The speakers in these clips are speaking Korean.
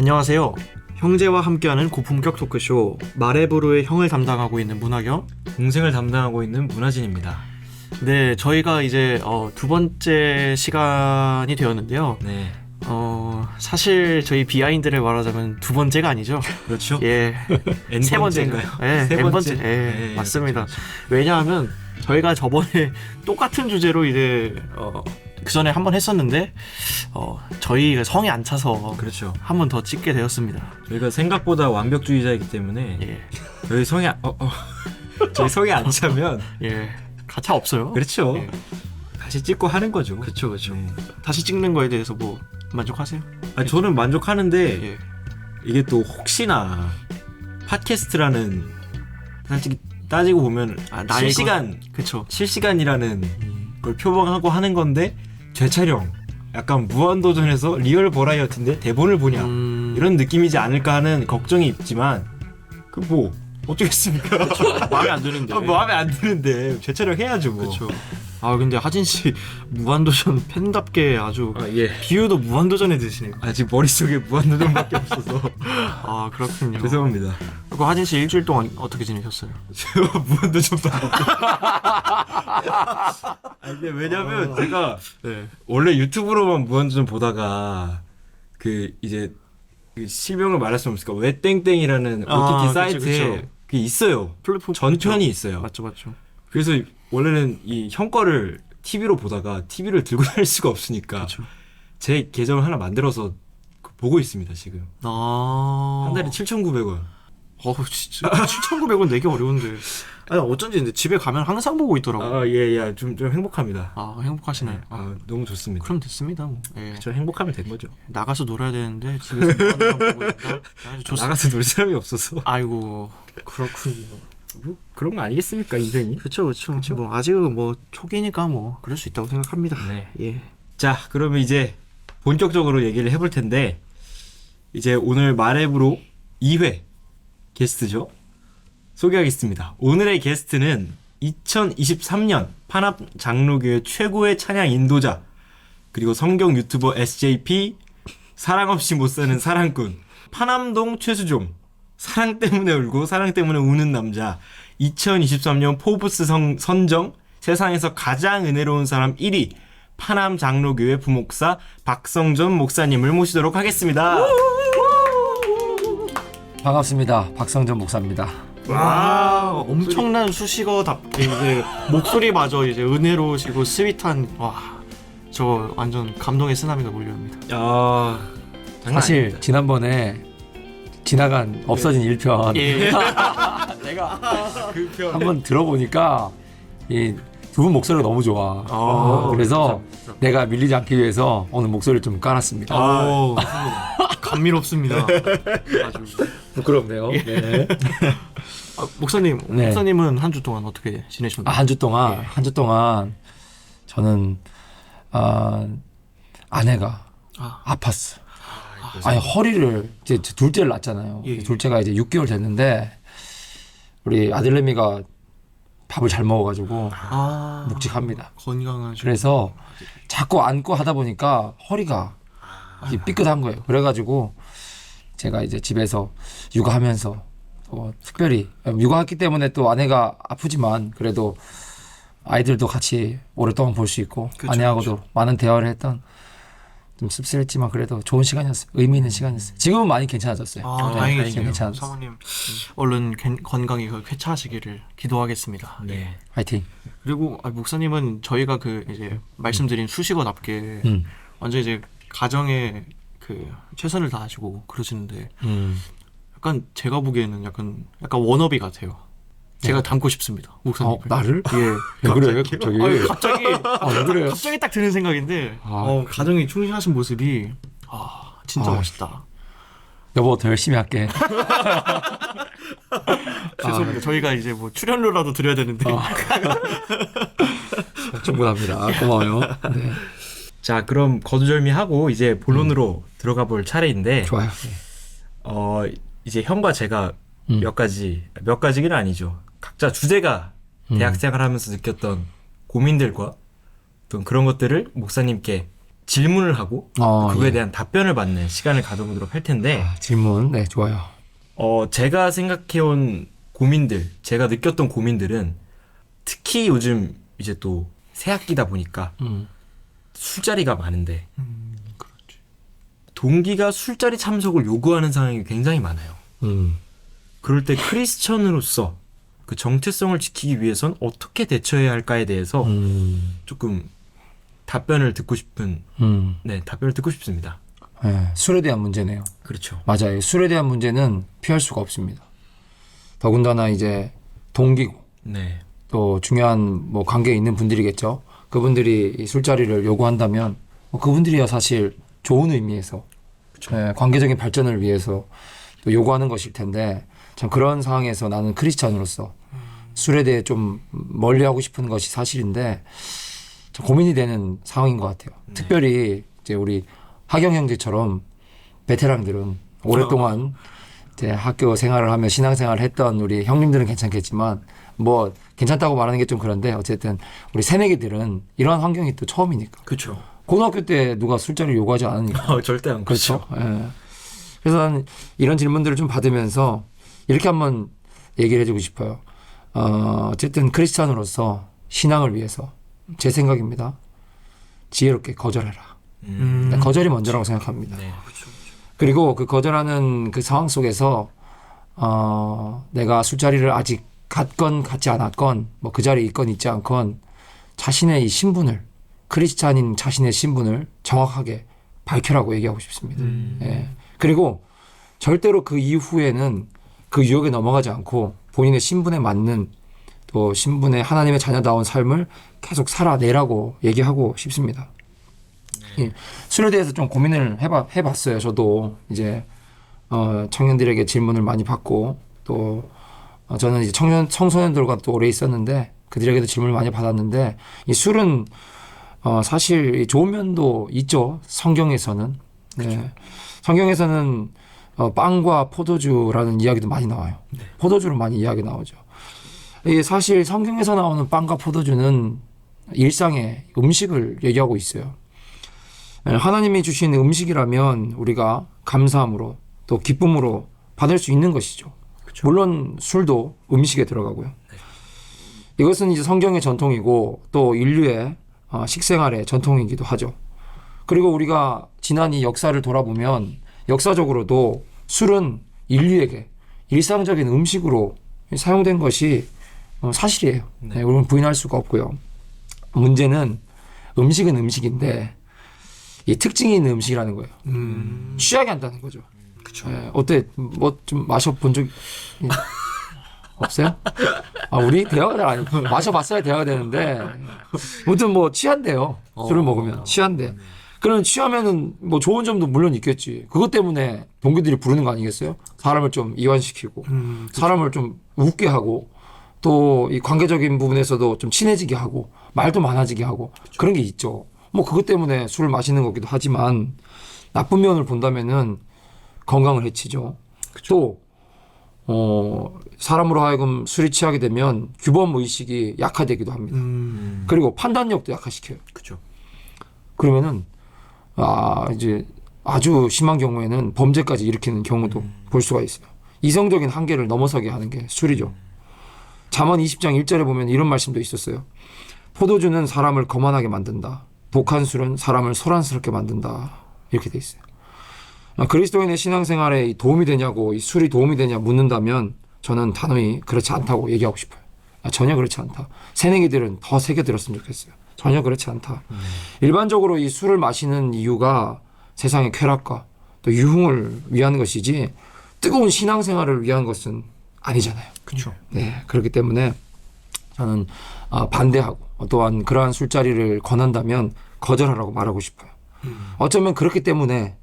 안녕하세요. 형제와 함께하는 고품격 토크쇼 마레브루의 형을 담당하고 있는 문학영, 동생을 담당하고 있는 문하진입니다. 네, 저희가 이제 두 번째 시간이 되었는데요. 네, 사실 저희 비하인드를 말하자면 두 번째가 아니죠. 그렇죠. 예, 세 번째인가요? 예, 세 N 번째. 번째. 예, 네, 맞습니다. 그렇죠. 왜냐하면 저희가 저번에 똑같은 주제로 이제 그 전에 한 번 했었는데 저희가 성이 안 차서 그렇죠. 한 번 더 찍게 되었습니다. 저희가 생각보다 완벽주의자이기 때문에 예, 저희 성이 저희 성이 안 차면 예, 가차 없어요. 그렇죠. 예. 다시 찍고 하는 거죠. 그쵸. 네. 다시 찍는 거에 대해서 뭐 만족하세요? 아, 저는 만족하는데 예. 이게 또 혹시나 팟캐스트라는 솔직히 따지고 보면 그쵸. 실시간이라는 걸 표방하고 하는 건데 재촬영 약간 무한도전에서 리얼 버라이어티인데 대본을 보냐 이런 느낌이지 않을까 하는 걱정이 있지만 그 뭐 어쩌겠습니까? 마음에 안 드는데. 마음에 안 드는데 재촬영 해야죠 뭐. 그쵸. 아 근데 하진 씨 무한도전 팬답게 아주 예. 비유도 무한도전에 드시네요. 아직 머릿속에 무한도전밖에 없어서 아 그렇군요. 죄송합니다. 그리고 하진 씨 일주일 동안 어떻게 지내셨어요? 무한도전도 안 근데 왜냐면 제가 네. 원래 유튜브로만 무한도전 보다가 그 이제 그 실명을 말할 수 없으니까 왜 땡땡이라는 OTT 사이트에 그쵸. 그게 있어요. 플랫폼 전편이 있어요. 맞죠. 그래서 원래는 이 형 거를 TV로 보다가 TV를 들고 다닐 수가 없으니까 그쵸. 제 계정을 하나 만들어서 보고 있습니다 지금. 한 달에 7,900원. 진짜 7,900원 내기 어려운데. 아니 어쩐지 근데 집에 가면 항상 보고 있더라고. 예, 좀 행복합니다. 행복하시네. 네. 너무 좋습니다. 그럼 됐습니다. 뭐. 예. 저 행복하면 된 거죠. 나가서 놀아야 되는데 집에서 무한도전 보고 있다. 아주 좋습니다. 나가서 놀 사람이 없어서. 아이고 그렇군요. 뭐 그런 거 아니겠습니까 인생이? 그쵸. 뭐 아직은 뭐 초기니까 뭐 그럴 수 있다고 생각합니다. 네. 예. 자, 그러면 이제 본격적으로 얘기를 해볼 텐데 이제 오늘 마레브로 2회 게스트죠. 소개하겠습니다. 오늘의 게스트는 2023년 파납 장로교회 최고의 찬양 인도자 그리고 성경 유튜버 SJP 사랑 없이 못 사는 사랑꾼 파남동 최수종 사랑 때문에 울고 사랑 때문에 우는 남자 2023년 포브스 선정 세상에서 가장 은혜로운 사람 1위 파남 장로교회 부목사 박성전 목사님을 모시도록 하겠습니다. 반갑습니다. 박성전 목사입니다. 와 엄청난 수식어답게 이제 목소리마저 이제 은혜로우시고 스윗한 저 완전 감동의 쓰나미가 몰려옵니다. 야, 사실 지난번에 지나간 없어진 1편 예. 내가 한번 들어보니까 이 두 분 목소리가 너무 좋아. 그래서 내가 밀리지 않기 위해서 오늘 목소리를 좀 깔았습니다. 감미롭습니다. 아주 부끄럽네요. 네. 목사님, 네. 목사님은 한 주 동안 어떻게 지내셨나요? 한 주 동안 저는 아내가 아팠어. 아니 허리를 이제 둘째를 낳았잖아요. 예. 둘째가 이제 6개월 됐는데 우리 아들내미가 밥을 잘 먹어가지고 묵직합니다. 건강하시고. 그래서 자꾸 안고 하다 보니까 허리가 삐끗한 거예요. 그래가지고 제가 이제 집에서 육아하면서 특별히 육아했기 때문에 또 아내가 아프지만 그래도 아이들도 같이 오랫동안 볼 수 있고 그쵸, 아내하고도 많은 대화를 했던 좀 씁쓸했지만 그래도 좋은 시간이었어요. 의미 있는 시간이었어요. 지금은 많이 괜찮아졌어요. 다행이시네요. 괜찮았어요. 사모님 얼른 건강히 쾌차하시기를 기도하겠습니다. 네. 화이팅. 그리고 목사님은 저희가 그 이제 말씀드린 수식어답게 완전 이제 가정에 그 최선을 다하시고 그러시는데 약간 제가 보기에는 약간 워너비 같아요. 제가 닮고 싶습니다, 목사님. 나를? 예. 왜 그래? 갑자기. 갑자기 왜 그래요? 갑자기 딱 드는 생각인데 가정에 충실하신 모습이 진짜 멋있다. 여보 더 열심히 할게. 죄송합니다. 저희가 이제 뭐 출연료라도 드려야 되는데. 충분합니다. 고마워요. 네. 자, 그럼 거두절미하고 이제 본론으로 들어가 볼 차례인데 좋아요. 이제 형과 제가 몇 가지는 아니죠. 각자 주제가 대학생활 하면서 느꼈던 고민들과 어떤 그런 것들을 목사님께 질문을 하고 그거에 예. 대한 답변을 받는 시간을 가져보도록 할 텐데 질문 네 좋아요. 제가 생각해온 고민들, 제가 느꼈던 고민들은 특히 요즘 이제 또 새학기다 보니까 술자리가 많은데 그렇지. 동기가 술자리 참석을 요구하는 상황이 굉장히 많아요. 그럴 때 크리스천으로서 그 정체성을 지키기 위해선 어떻게 대처해야 할까에 대해서 조금 답변을 듣고 싶은 답변을 듣고 싶습니다. 네, 술에 대한 문제네요. 그렇죠. 맞아요. 술에 대한 문제는 피할 수가 없습니다. 더군다나 이제 동기고 네. 또 중요한 뭐 관계에 있는 분들이겠죠. 그분들이 이 술자리를 요구한다면 그분들이야 사실 좋은 의미에서 관계적인 발전을 위해서 또 요구하는 것일 텐데 참 그런 상황에서 나는 크리스찬으로서 술에 대해 좀 멀리하고 싶은 것이 사실인데 좀 고민이 되는 상황인 것 같아요. 특별히 이제 우리 하경 형제처럼 베테랑들은 오랫동안 이제 학교 생활을 하며 신앙생활을 했던 우리 형님들은 괜찮겠지만 뭐 괜찮다고 말하는 게 좀 그런데 어쨌든 우리 새내기들은 이런 환경이 또 처음이니까. 그렇죠. 고등학교 때 누가 술자리를 요구하지 않으니까. 절대 안 그렇죠. 예. 그래서 난 이런 질문들을 좀 받으면서 이렇게 한번 얘기를 해주고 싶어요. 어쨌든 크리스찬으로서 신앙을 위해서 제 생각입니다. 지혜롭게 거절해라. 거절이 먼저라고 생각합니다. 네. 그리고 그 거절하는 그 상황 속에서 내가 술자리를 아직 갔건 갔지 않았건 뭐 그 자리에 있건 있지 않건 자신의 이 신분을 크리스찬인 자신의 신분을 정확하게 밝혀라고 얘기하고 싶습니다. 예. 그리고 절대로 그 이후에는 그 유혹에 넘어가지 않고 본인의 신분에 맞는 또 신분의 하나님의 자녀다운 삶을 계속 살아내라고 얘기하고 싶습니다. 예. 술에 대해서 좀 고민을 해봤어요. 저도 이제 청년들에게 질문을 많이 받고 또 저는 이제 청소년들과 또 오래 있었는데 그들에게도 질문을 많이 받았는데 이 술은 사실 좋은 면도 있죠. 성경에서는. 네. 성경에서는 빵과 포도주라는 이야기도 많이 나와요. 네. 포도주로 많이 이야기 나오죠. 이게 사실 성경에서 나오는 빵과 포도주는 일상의 음식을 얘기하고 있어요. 하나님이 주신 음식이라면 우리가 감사함으로 또 기쁨으로 받을 수 있는 것이죠. 그렇죠. 물론 술도 음식에 들어가고요. 네. 이것은 이제 성경의 전통이고 또 인류의 식생활의 전통이기도 하죠. 그리고 우리가 지난 이 역사를 돌아보면 역사적으로도 술은 인류에게 일상적인 음식으로 사용된 것이 사실이에요. 네. 우리는 부인할 수가 없고요. 문제는 음식은 음식인데 이 특징이 있는 음식이라는 거예요. 취하게 한다는 거죠. 그쵸. 어때? 뭐 좀 마셔본 적 없어요? 우리 대화가 잘 아니 마셔봤어야 대화가 되는데 아무튼 뭐 취한대요. 술을 먹으면 취한대. 그러면 취하면은 뭐 좋은 점도 물론 있겠지. 그것 때문에 동기들이 부르는 거 아니겠어요? 사람을 좀 이완시키고 사람을 좀 웃게 하고 또 이 관계적인 부분에서도 좀 친해지게 하고 말도 많아지게 하고 그런 게 있죠. 뭐 그것 때문에 술을 마시는 거기도 하지만 나쁜 면을 본다면은 건강을 해치죠. 그쵸. 또 사람으로 하여금 술이 취하게 되면 규범 의식이 약화되기도 합니다. 그리고 판단력도 약화시켜요. 그죠. 그러면은 이제 아주 심한 경우에는 범죄까지 일으키는 경우도 볼 수가 있어요. 이성적인 한계를 넘어서게 하는 게 술이죠. 잠언 20장 1절에 보면 이런 말씀도 있었어요. 포도주는 사람을 거만하게 만든다. 독한 술은 사람을 소란스럽게 만든다. 이렇게 돼 있어요. 그리스도인의 신앙생활에 도움이 되냐고 이 술이 도움이 되냐 묻는다면 저는 단호히 그렇지 않다고 얘기하고 싶어요. 전혀 그렇지 않다. 새내기들은 더 새겨들었으면 좋겠어요. 전혀 그렇지 않다. 일반적으로 이 술을 마시는 이유가 세상의 쾌락과 또 유흥을 위한 것이지 뜨거운 신앙생활을 위한 것은 아니잖아요. 그렇죠. 네, 그렇기 때문에 저는 반대하고 또한 그러한 술자리를 권한다면 거절하라고 말하고 싶어요. 어쩌면 그렇기 때문에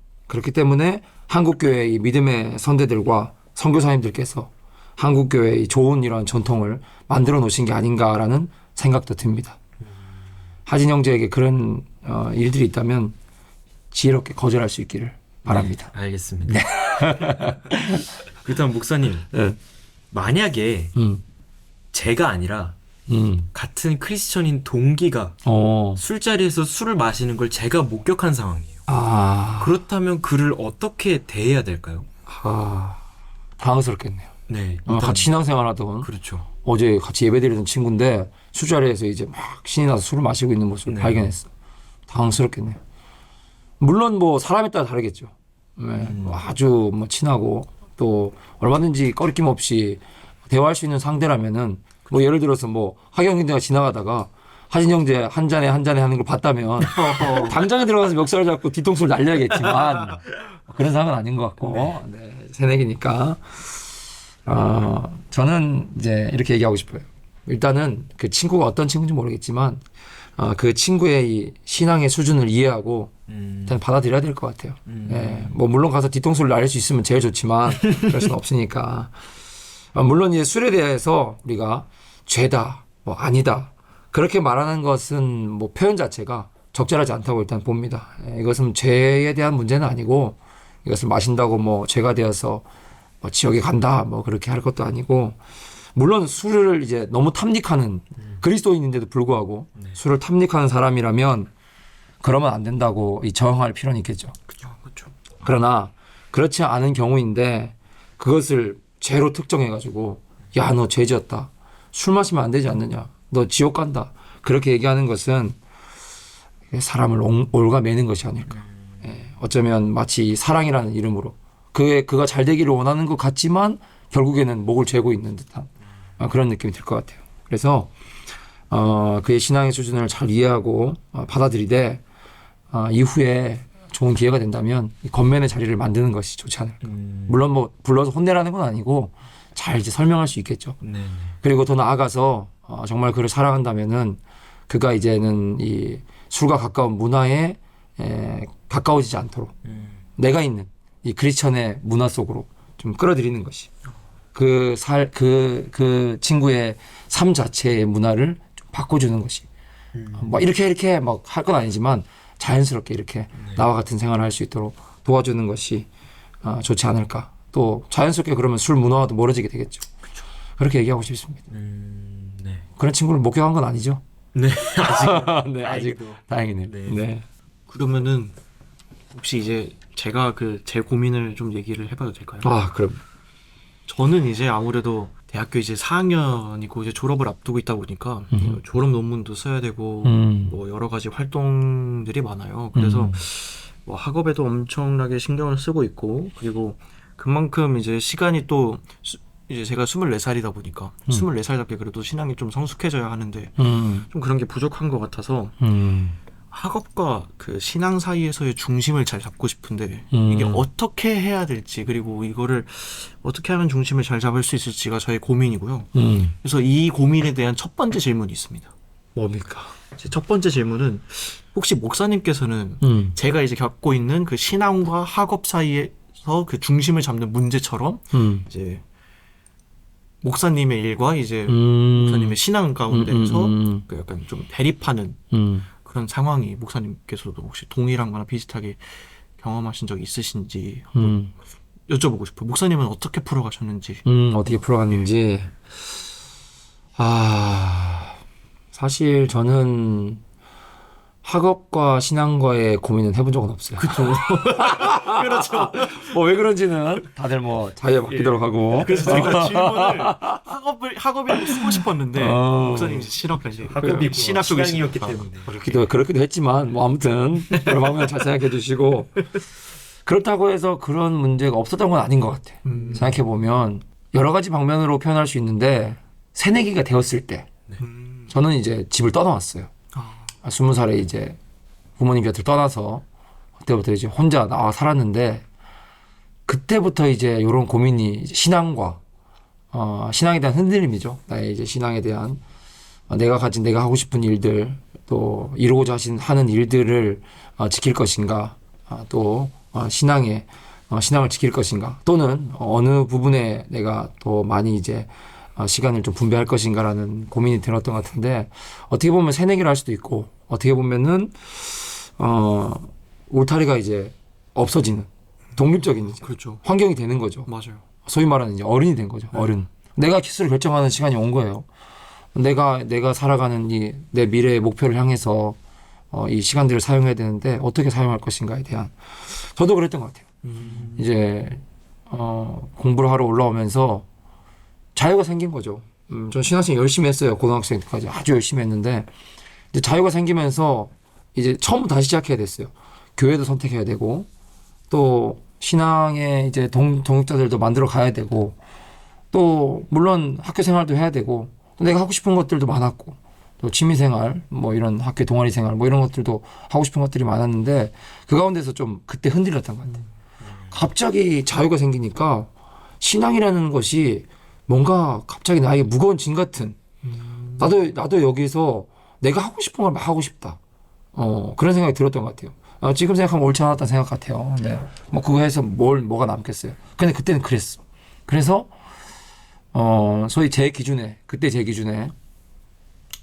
한국교회의 믿음의 선대들과 선교사님들께서 한국교회의 좋은 이러한 전통을 만들어 놓으신 게 아닌가라는 생각도 듭니다. 하진 형제에게 그런 일들이 있다면 지혜롭게 거절할 수 있기를 바랍니다. 네, 알겠습니다. 그렇다면 목사님, 만약에 제가 아니라 같은 크리스천인 동기가 술자리에서 술을 마시는 걸 제가 목격한 상황이에요. 그렇다면 그를 어떻게 대해야 될까요? 당황스럽겠네요. 네. 같이 신앙생활하던 그렇죠. 어제 같이 예배드리던 친구인데 술자리에서 이제 막 신이 나서 술을 마시고 있는 모습을 네. 발견했어. 당황스럽겠네요. 물론 뭐 사람에 따라 다르겠죠. 네. 뭐 아주 뭐 친하고 또 얼마든지 꺼리낌 없이 대화할 수 있는 상대라면은 뭐 예를 들어서 뭐 하경 형제가 지나가다가 하진 형제 한 잔에 하는 걸 봤다면 당장에 들어가서 멱살을 잡고 뒤통수를 날려야겠지만 그런 상황은 아닌 것 같고 네, 새내기니까 저는 이제 이렇게 얘기하고 싶어요. 일단은 그 친구가 어떤 친구인지 모르겠지만 그 친구의 이 신앙의 수준을 이해하고 일단 받아들여야 될 것 같아요. 예, 뭐 물론 가서 뒤통수를 날릴 수 있으면 제일 좋지만 그럴 수는 없으니까. 물론 이제 술에 대해서 우리가 죄다, 뭐 아니다 그렇게 말하는 것은 뭐 표현 자체가 적절하지 않다고 일단 봅니다. 예, 이것은 죄에 대한 문제는 아니고 이것을 마신다고 뭐 죄가 되어서 뭐 지옥에 간다 뭐 그렇게 할 것도 아니고 물론 술을 이제 너무 탐닉하는 그리스도인인데도 불구하고 술을 탐닉하는 사람이라면 그러면 안 된다고 저항할 필요는 있겠죠. 그렇죠. 그러나 그렇지 않은 경우인데 그것을 죄로 특정해가지고 야, 너 죄지었다. 술 마시면 안 되지 않느냐. 너 지옥 간다. 그렇게 얘기하는 것은 사람을 올가매는 것이 아닐까. 예, 어쩌면 마치 사랑이라는 이름으로 그가 잘 되기를 원하는 것 같지만 결국에는 목을 죄고 있는 듯한 그런 느낌이 들 것 같아요. 그래서 그의 신앙의 수준을 잘 이해하고 받아들이되 이후에 좋은 기회가 된다면 이 겉면의 자리를 만드는 것이 좋지 않을까. 물론 뭐 불러서 혼내라는 건 아니고 잘 이제 설명할 수 있겠죠. 네. 그리고 더 나아가서 정말 그를 사랑한다면은 그가 이제는 이 술과 가까운 문화에 가까워지지 않도록 내가 있는 이 크리스천의 문화 속으로 좀 끌어들이는 것이 그 친구의 삶 자체의 문화를 좀 바꿔주는 것이 뭐 이렇게 막 할 건 아니지만 자연스럽게 이렇게 나와 같은 생활을 할 수 있도록 도와주는 것이 좋지 않을까. 또 자연스럽게 그러면 술 문화와도 멀어지게 되겠죠. 그렇죠. 그렇게 얘기하고 싶습니다. 네. 그런 친구를 목격한 건 아니죠? 네. 아직. 네, 아직 다행이네요. 네. 네. 그러면은 혹시 이제 제가 제 고민을 좀 얘기를 해봐도 될까요? 그럼. 저는 이제 아무래도 대학교 이제 4학년이고 이제 졸업을 앞두고 있다 보니까 졸업 논문도 써야 되고 뭐 여러 가지 활동들이 많아요. 그래서 뭐 학업에도 엄청나게 신경을 쓰고 있고 그리고 그만큼 이제 시간이 또 이제 제가 24살이다 보니까 24살답게 그래도 신앙이 좀 성숙해져야 하는데 좀 그런 게 부족한 것 같아서 학업과 그 신앙 사이에서의 중심을 잘 잡고 싶은데 이게 어떻게 해야 될지 그리고 이거를 어떻게 하면 중심을 잘 잡을 수 있을지가 저의 고민이고요. 그래서 이 고민에 대한 첫 번째 질문이 있습니다. 뭡니까? 제 첫 번째 질문은 혹시 목사님께서는 제가 이제 겪고 있는 그 신앙과 학업 사이에서 그 중심을 잡는 문제처럼 이제 목사님의 일과 이제 목사님의 신앙 가운데서 그 약간 좀 대립하는 그런 상황이 목사님께서도 혹시 동일한 거나 비슷하게 경험하신 적이 있으신지 한번 여쭤보고 싶어요. 목사님은 어떻게 풀어가셨는지. 어떻게 풀어갔는지. 사실 저는 학업과 신앙과의 고민은 해본 적은 없어요. 그렇죠. 그렇죠. 왜 그런지는 다들 뭐 자유에 맡기도록 하고. 그래서 제가 질문을 학업에 쓰고 싶었는데 목사님 이제 신학까지 학업이 신학 쪽에 신앙이었기 때문에 그렇기도 했지만 뭐 아무튼 여러 방면 잘 생각해 주시고 그렇다고 해서 그런 문제가 없었던 건 아닌 것 같아. 생각해 보면 여러 가지 방면으로 표현할 수 있는데 새내기가 되었을 때 저는 이제 집을 떠나왔어요. 20살에 이제 부모님 곁을 떠나서 그때부터 이제 혼자 나와 살았는데 그때부터 이제 이런 고민이 이제 신앙과 신앙에 대한 흔들림이죠. 나의 이제 신앙에 대한 내가 하고 싶은 일들 또 이루고자 하는 일들을 지킬 것인가 또 신앙을 지킬 것인가 또는 어느 부분에 내가 더 많이 이제 시간을 좀 분배할 것인가라는 고민이 들었던 것 같은데 어떻게 보면 새내기를 할 수도 있고 어떻게 보면은 울타리가 이제 없어지는 독립적인 그렇죠. 환경이 되는 거죠. 맞아요. 소위 말하는 이제 어른이 된 거죠. 어른. 내가 키스를 결정하는 시간이 온 거예요. 내가 살아가는 이 내 미래의 목표를 향해서 이 시간들을 사용해야 되는데 어떻게 사용할 것인가에 대한 저도 그랬던 것 같아요. 이제 공부를 하러 올라오면서 자유가 생긴 거죠. 전 신학생 열심히 했어요. 고등학생 때까지 아주 열심히 했는데 이제 자유가 생기면서 이제 처음부터 다시 시작해야 됐어요. 교회도 선택해야 되고 또 신앙의 이제 동역자들도 만들어 가야 되고 또 물론 학교 생활도 해야 되고 또 내가 하고 싶은 것들도 많았고 또 취미생활 뭐 이런 학교 동아리 생활 뭐 이런 것들도 하고 싶은 것들이 많았는데 그 가운데서 좀 그때 흔들렸던 것 같아요. 갑자기 자유가 생기니까 신앙이라는 것이 뭔가 갑자기 나에게 무거운 짐 같은 나도 여기서 내가 하고 싶은 걸 막 하고 싶다. 그런 생각이 들었던 것 같아요. 지금 생각하면 옳지 않았다는 생각 같아요. 네. 뭐 그거에서 뭐가 남겠어요. 근데 그때는 그랬어. 그래서 소위 그때 제 기준에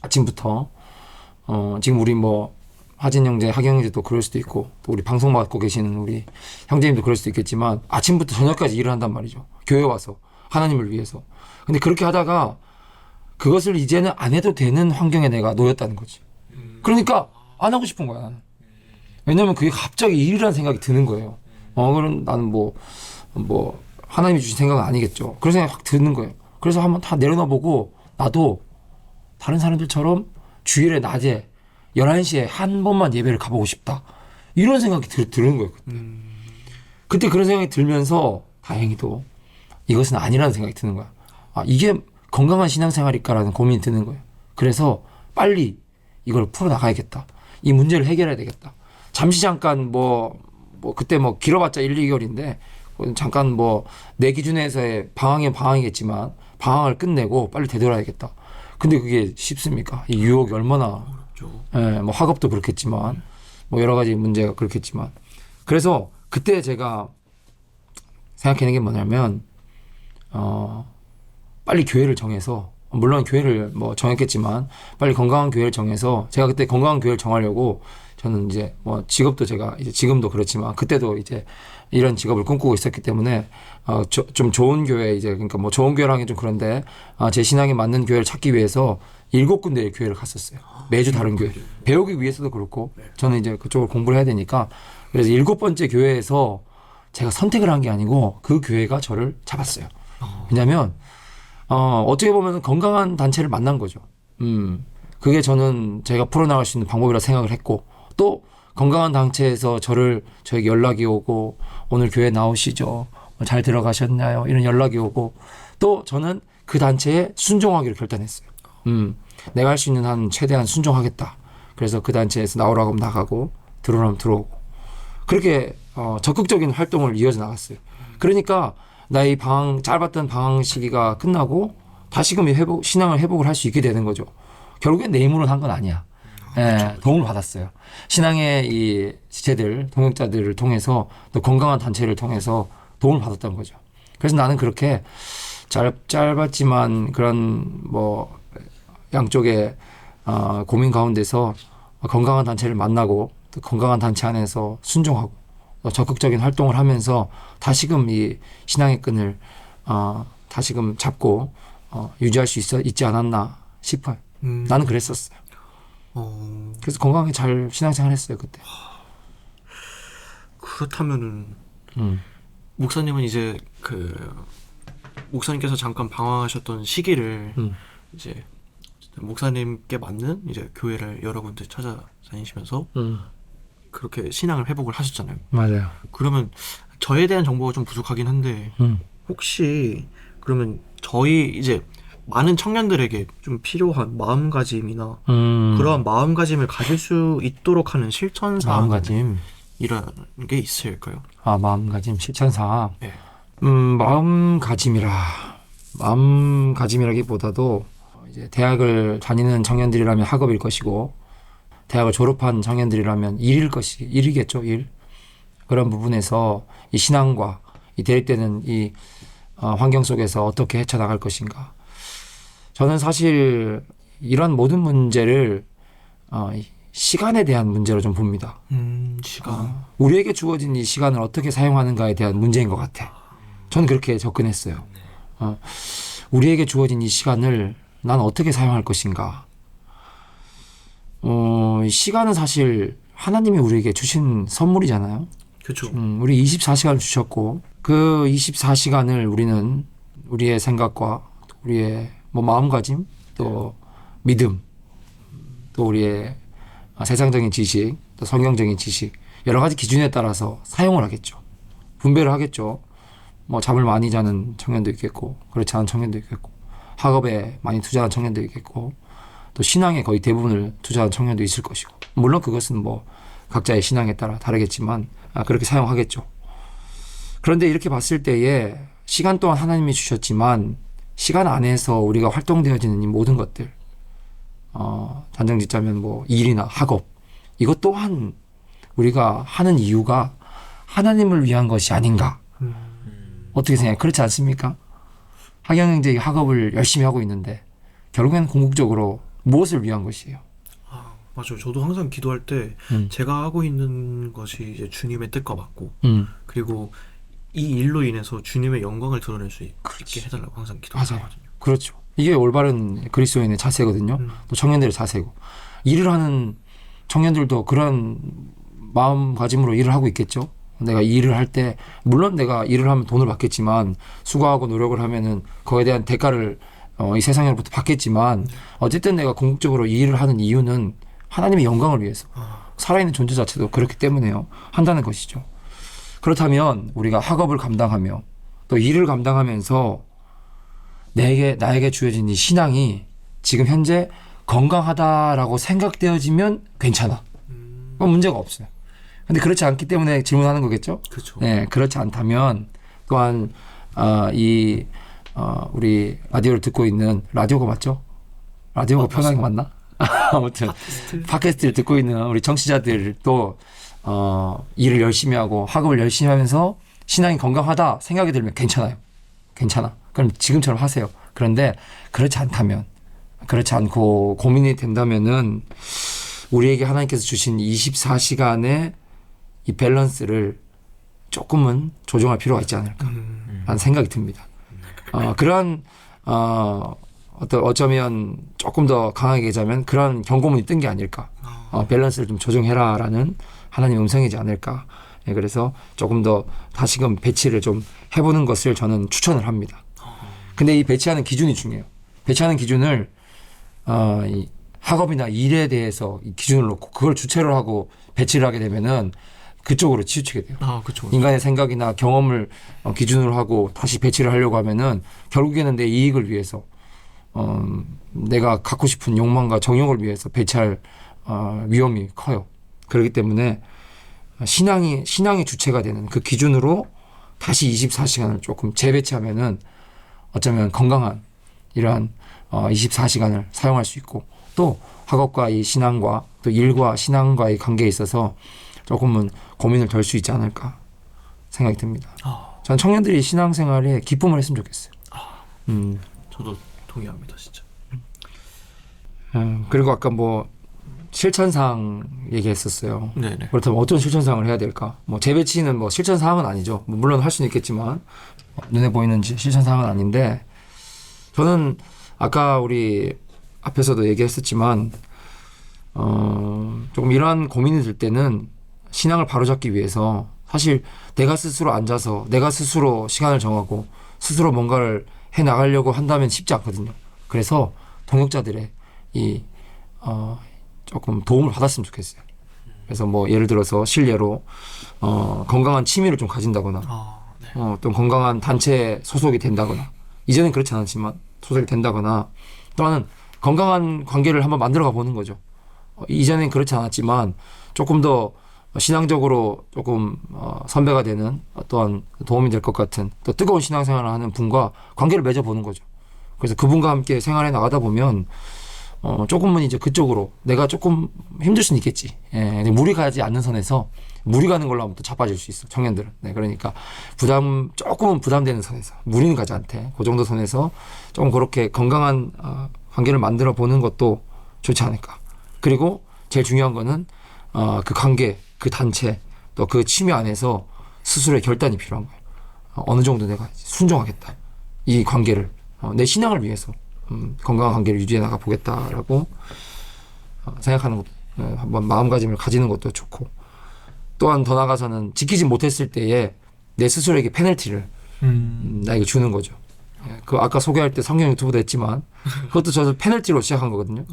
아침부터 지금 우리 뭐 하진 형제, 하경 형제도 그럴 수도 있고 또 우리 방송 맡고 계시는 우리 형제님도 그럴 수도 있겠지만 아침부터 저녁까지 일을 한단 말이죠. 교회 와서 하나님을 위해서. 근데 그렇게 하다가 그것을 이제는 안 해도 되는 환경에 내가 놓였다는 거지. 그러니까 안 하고 싶은 거야 나는. 왜냐면 그게 갑자기 일이라는 생각이 드는 거예요. 그럼 나는 뭐 하나님이 주신 생각은 아니겠죠. 그런 생각이 확 드는 거예요. 그래서 한번 다 내려놔 보고 나도 다른 사람들처럼 주일에 낮에 11시에 한 번만 예배를 가보고 싶다. 이런 생각이 드는 거예요. 그때 그런 생각이 들면서 다행히도 이것은 아니라는 생각이 드는 거야. 이게 건강한 신앙생활일까라는 고민이 드는 거예요. 그래서 빨리 이걸 풀어나가야겠다. 이 문제를 해결해야 되겠다. 잠깐 그때 뭐 길어봤자 1, 2개월인데 잠깐 내 기준에서의 방황이겠지만 방황을 끝내고 빨리 되돌아야겠다. 근데 그게 쉽습니까? 이 유혹이 얼마나 뭐 학업도 그렇겠지만 뭐 여러 가지 문제가 그렇겠지만 그래서 그때 제가 생각하는 게 뭐냐면 빨리 교회를 정해서 물론 교회를 뭐 정했겠지만 빨리 건강한 교회를 정해서 제가 그때 건강한 교회를 정하려고 저는 이제 뭐 직업도 제가 이제 지금도 그렇지만 그때도 이제 이런 직업을 꿈꾸고 있었기 때문에 좀 좋은 교회 이제 그러니까 뭐 좋은 교회라는 게 좀 그런데 제 신앙에 맞는 교회를 찾기 위해서 7군데의 교회를 갔었어요. 매주 다른 교회. 배우기 위해서도 그렇고 저는 이제 그쪽을 공부를 해야 되니까 그래서 7번째 교회에서 제가 선택을 한 게 아니고 그 교회가 저를 잡았어요. 왜냐하면 어떻게 보면 건강한 단체를 만난 거죠. 그게 저는 제가 풀어나갈 수 있는 방법이라 생각을 했고 또 건강한 단체에서 저에게 연락이 오고 오늘 교회 나오시죠. 잘 들어가셨나요? 이런 연락이 오고 또 저는 그 단체에 순종하기로 결단했어요. 내가 할 수 있는 한 최대한 순종하겠다. 그래서 그 단체에서 나오라고 하면 나가고 들어오라면 들어오고 그렇게 적극적인 활동을 이어져 나갔어요. 그러니까 나의 짧았던 방황 시기가 끝나고 다시금 신앙을 회복을 할 수 있게 되는 거죠. 결국엔 내 힘으로 한 건 아니야. 그렇죠. 도움을 받았어요. 신앙의 이 지체들, 동역자들을 통해서 또 건강한 단체를 통해서 도움을 받았던 거죠. 그래서 나는 그렇게 짧았지만 그런 뭐 양쪽의 고민 가운데서 건강한 단체를 만나고 또 건강한 단체 안에서 순종하고 또 적극적인 활동을 하면서 다시금 이 신앙의 끈을 다시금 잡고 유지할 수 있지 않았나 싶어요. 나는 그랬었어요. 그래서 건강하게 잘 신앙생활 했어요 그때. 그렇다면은 목사님은 이제 목사님께서 잠깐 방황하셨던 시기를 이제 목사님께 맞는 이제 교회를 여러 군데 찾아다니시면서 그렇게 신앙을 회복을 하셨잖아요. 맞아요. 그러면 저에 대한 정보가 좀 부족하긴 한데 혹시 그러면 저희 이제 많은 청년들에게 좀 필요한 마음가짐이나 그러한 마음가짐을 가질 수 있도록 하는 실천사항 마음가짐 이런 게 있을까요? 마음가짐 실천사항. 네. 마음가짐이라기보다도 이제 대학을 다니는 청년들이라면 학업일 것이고 대학을 졸업한 청년들이라면 일이겠죠. 일. 그런 부분에서 이 신앙과 이 대립되는 이 환경 속에서 어떻게 헤쳐나갈 것인가. 저는 사실 이런 모든 문제를 시간에 대한 문제로 좀 봅니다. 시간. 우리에게 주어진 이 시간을 어떻게 사용하는가에 대한 문제인 것 같아. 저는 그렇게 접근했어요. 우리에게 주어진 이 시간을 난 어떻게 사용할 것인가? 이 시간은 사실 하나님이 우리에게 주신 선물이잖아요. 그렇죠. 우리 24시간을 주셨고 그 24시간을 우리는 우리의 생각과 우리의 뭐 마음가짐 또 믿음 또 우리의 세상적인 지식 또 성경적인 지식 여러 가지 기준에 따라서 사용을 하겠죠. 분배를 하겠죠. 뭐 잠을 많이 자는 청년도 있겠고 그렇지 않은 청년도 있겠고 학업에 많이 투자한 청년도 있겠고 또 신앙에 거의 대부분을 투자한 청년도 있을 것이고 물론 그것은 뭐 각자의 신앙에 따라 다르겠지만 그렇게 사용하겠죠. 그런데 이렇게 봤을 때에 시간 또한 하나님이 주셨지만 시간 안에서 우리가 활동되어지는 이 모든 것들 단정 짓자면 뭐 일이나 학업 이것 또한 우리가 하는 이유가 하나님을 위한 것이 아닌가. 어떻게 생각해요? 그렇지 않습니까? 학영 형제 학업을 열심히 하고 있는데 결국엔 궁극적으로 무엇을 위한 것이에요? 맞아요. 저도 항상 기도할 때 제가 하고 있는 것이 이제 주님의 뜻과 맞고 그리고 이 일로 인해서 주님의 영광을 드러낼 수 있게 해달라고 항상 기도하거든요. 그렇죠. 이게 올바른 그리스도인의 자세거든요. 또 청년들의 자세고 일을 하는 청년들도 그런 마음가짐으로 일을 하고 있겠죠. 내가 일을 할 때 물론 내가 일을 하면 돈을 받겠지만 수고하고 노력을 하면은 거기에 대한 대가를 이 세상으로부터 받겠지만 어쨌든 내가 궁극적으로 이 일을 하는 이유는 하나님의 영광을 위해서 살아있는 존재 자체도 그렇기 때문에요. 한다는 것이죠. 그렇다면 우리가 학업을 감당하며 또 일을 감당하면서 나에게 주어진 이 신앙이 지금 현재 건강하다라고 생각되어지면 괜찮아. 그건 문제가 없어요. 근데 그렇지 않기 때문에 질문하는 거겠죠? 그렇죠. 네, 그렇지 않다면 또한 우리 라디오를 듣고 있는 라디오가 맞죠? 라디오가 편하게 맞나? 아무튼 팟캐스트를 듣고 있는 우리 청취자들도 일을 열심히 하고 학업을 열심히 하면서 신앙이 건강하다 생각이 들면 괜찮아요. 괜찮아. 그럼 지금처럼 하세요. 그런데 그렇지 않다면 그렇지 않고 고민이 된다면은 우리에게 하나님께서 주신 24시간의 이 밸런스를 조금은 조정할 필요가 있지 않을까 라는 생각이 듭니다. 그러한 어쩌면 조금 더 강하게 얘기하자면 그런 경고문이 뜬 게 아닐까. 밸런스를 좀 조정해라라는 하나님의 음성이지 않을까. 그래서 조금 더 다시금 배치를 좀 해보는 것을 저는 추천을 합니다. 근데 이 배치하는 기준이 중요해요. 배치하는 기준을 이 학업이나 일에 대해서 이 기준을 놓고 그걸 주체로 하고 배치를 하게 되면은 그쪽으로 치우치게 돼요. 그렇죠. 인간의 생각이나 경험을 기준으로 하고 다시 배치를 하려고 하면은 결국에는 내 이익을 위해서 내가 갖고 싶은 욕망과 정욕을 위해서 배치할 위험이 커요. 그렇기 때문에 신앙이 주체가 되는 그 기준으로 다시 24시간을 조금 재배치하면은 어쩌면 건강한 이러한 24시간을 사용할 수 있고 또 학업과 이 신앙과 또 일과 신앙과의 관계에 있어서 조금은 고민을 덜 수 있지 않을까 생각이 듭니다. 전 청년들이 신앙생활에 기쁨을 했으면 좋겠어요. 저도 동의합니다, 진짜. 그리고 아까 뭐 실천사항 얘기했었어요. 네네. 그렇다면 어떤 실천사항을 해야 될까? 뭐 재배치는 뭐 실천사항은 아니죠. 물론 할 수는 있겠지만 눈에 보이는 실천사항은 아닌데 저는 아까 우리 앞에서도 얘기했었지만 조금 이러한 고민이 들 때는 신앙을 바로잡기 위해서 사실 내가 스스로 앉아서 내가 스스로 시간을 정하고 스스로 뭔가를 해나가려고 한다면 쉽지 않거든요. 그래서 동역자들의 조금 도움을 받았으면 좋겠어요. 그래서 뭐 예를 들어서 실례로 건강한 취미를 좀 가진다거나 네. 또 건강한 단체에 소속이 된다거나 이제는 그렇지 않았지만 소속이 된다거나 또는 건강한 관계를 한번 만들어가 보는 거죠. 이전엔 그렇지 않았지만 조금 더 신앙적으로 조금 선배가 되는 또한 도움이 될 것 같은 또 뜨거운 신앙생활을 하는 분과 관계를 맺어보는 거죠. 그래서 그분과 함께 생활해 나가다 보면 조금은 이제 그쪽으로 내가 조금 힘들 수는 있겠지. 예, 무리 가지 않는 선에서 무리 가는 걸로 하면 또 자빠질 수 있어 청년들은. 네, 그러니까 조금은 부담되는 선에서 무리는 가지 않대. 그 정도 선에서 조금 그렇게 건강한 관계를 만들어 보는 것도 좋지 않을까. 그리고 제일 중요한 거는 그 관계, 그 단체, 또 그 취미 안에서 스스로의 결단이 필요한 거예요. 어느 정도 내가 순종하겠다. 이 관계를 내 신앙을 위해서 건강한 관계를 유지해 나가 보겠다라고 생각하는 것, 한번 마음가짐을 가지는 것도 좋고, 또한 더 나아가서는 지키지 못했을 때에 내 스스로에게 페널티를 나에게 주는 거죠. 예, 그 아까 소개할 때 성경 유튜브도 했지만 그것도 저도 페널티로 시작한 거거든요.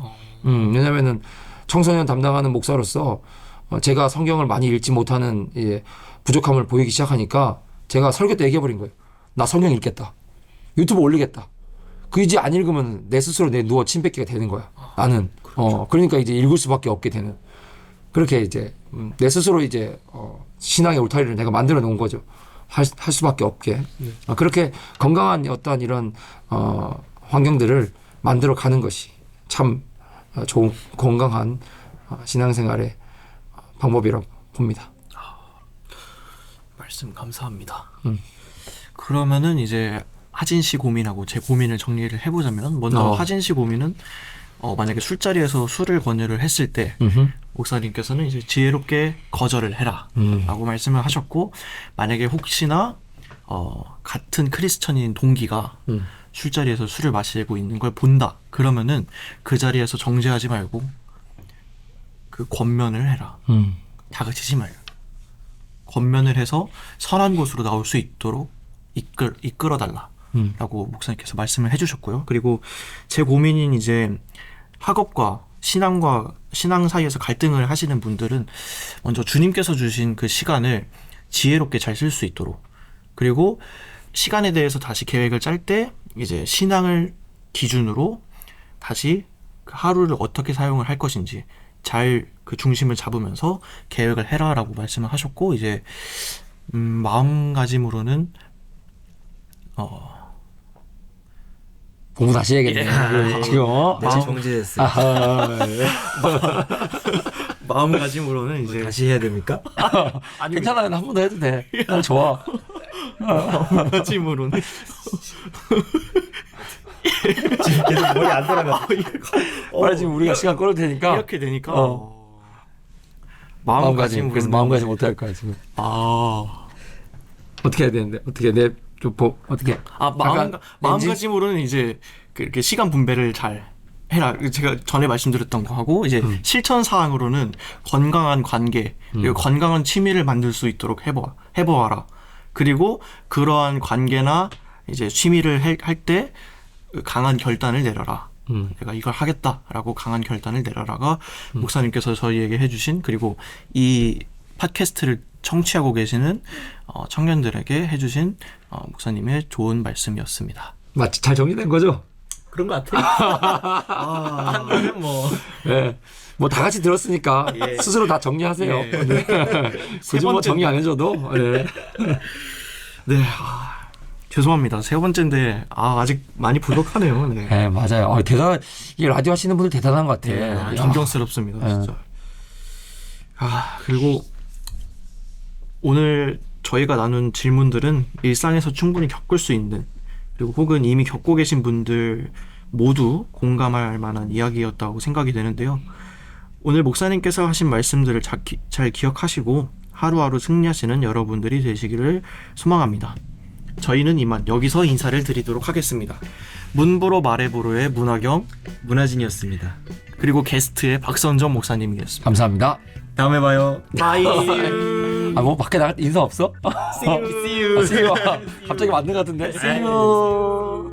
왜냐면은 청소년 담당하는 목사로서 제가 성경을 많이 읽지 못하는 부족함을 보이기 시작하니까 제가 설교 때 얘기해버린 거예요. 나 성경 읽겠다. 유튜브 올리겠다. 그 이제 안 읽으면 내 스스로 내 누워 침 뱉기가 되는 거야. 나는. 그러니까 이제 읽을 수밖에 없게 되는. 그렇게 이제 내 스스로 이제 신앙의 울타리를 내가 만들어 놓은 거죠. 할 수밖에 없게. 그렇게 건강한 어떤 이런 환경들을 만들어 가는 것이 참 좋은 건강한 신앙생활의 방법이라고 봅니다. 말씀 감사합니다. 그러면은 이제 하진 씨 고민하고 제 고민을 정리를 해보자면, 먼저 하진 씨 고민은 만약에 술자리에서 술을 권유를 했을 때 목사님께서는 이제 지혜롭게 거절을 해라 라고 말씀을 하셨고, 만약에 혹시나 같은 크리스천인 동기가 술자리에서 술을 마시고 있는 걸 본다 그러면은 그 자리에서 정죄하지 말고 그 권면을 해라. 다그치지 말고 권면을 해서 선한 곳으로 나올 수 있도록 이끌어달라 라고 목사님께서 말씀을 해주셨고요. 그리고 제 고민인 이제 학업과 신앙 사이에서 갈등을 하시는 분들은 먼저 주님께서 주신 그 시간을 지혜롭게 잘 쓸 수 있도록, 그리고 시간에 대해서 다시 계획을 짤 때 이제 신앙을 기준으로 다시 그 하루를 어떻게 사용을 할 것인지 잘 그 중심을 잡으면서 계획을 해라라고 말씀을 하셨고, 이제 마음가짐으로는 공부 다시 해야겠네. 지금 다시 정지됐어요. 마음가짐으로는 이제 다시 해야 됩니까? 괜찮아요. 한 번 더 해도 돼. 난 좋아. 마음가짐으로는 지금 계속 머리 안 돌아가. 빨리 지금 우리가 시간 끌어도 되니까. 이렇게 되니까 마음가짐. 그래서 마음가짐 어떻게 할 거야 지금? 어떻게 해야 되는데? 어떻게 어떻게? 마음가짐으로는 이제 그렇게 시간 분배를 잘 해라. 제가 전에 말씀드렸던 거 하고, 이제 실천 사항으로는 건강한 관계 그리고 건강한 취미를 만들 수 있도록 해보아라. 그리고 그러한 관계나 이제 취미를 할 때 강한 결단을 내려라. 내가 이걸 하겠다라고 강한 결단을 내려라가 목사님께서 저희에게 해주신, 그리고 이 팟캐스트를 청취하고 계시는 청년들에게 해주신 목사님의 좋은 말씀이었습니다. 마치 잘 정리된 거죠? 그런 것 같아요. 뭐. 네. 뭐 다 같이 들었으니까 스스로 다 정리하세요. 예. 네. 굳이 뭐 정리 안 해줘도. 네. 네. 죄송합니다. 세 번째인데 아직 많이 부족하네요. 네. 네, 맞아요. 이 라디오 하시는 분들 대단한 것 같아. 존경스럽습니다. 진짜. 그리고 오늘 저희가 나눈 질문들은 일상에서 충분히 겪을 수 있는, 그리고 혹은 이미 겪고 계신 분들 모두 공감할 만한 이야기였다고 생각이 되는데요. 오늘 목사님께서 하신 말씀들을 잘 기억하시고 하루하루 승리하시는 여러분들이 되시기를 소망합니다. 저희는 이만 여기서 인사를 드리도록 하겠습니다. 문보로 말해보로의 문화경, 문화진이었습니다. 그리고 게스트의 박선정 목사님이었습니다. 감사합니다. 다음에 봐요. 바이. 뭐 밖에 나갈 때 인사 없어? See you. 갑자기 맞는 것 같은데. See you.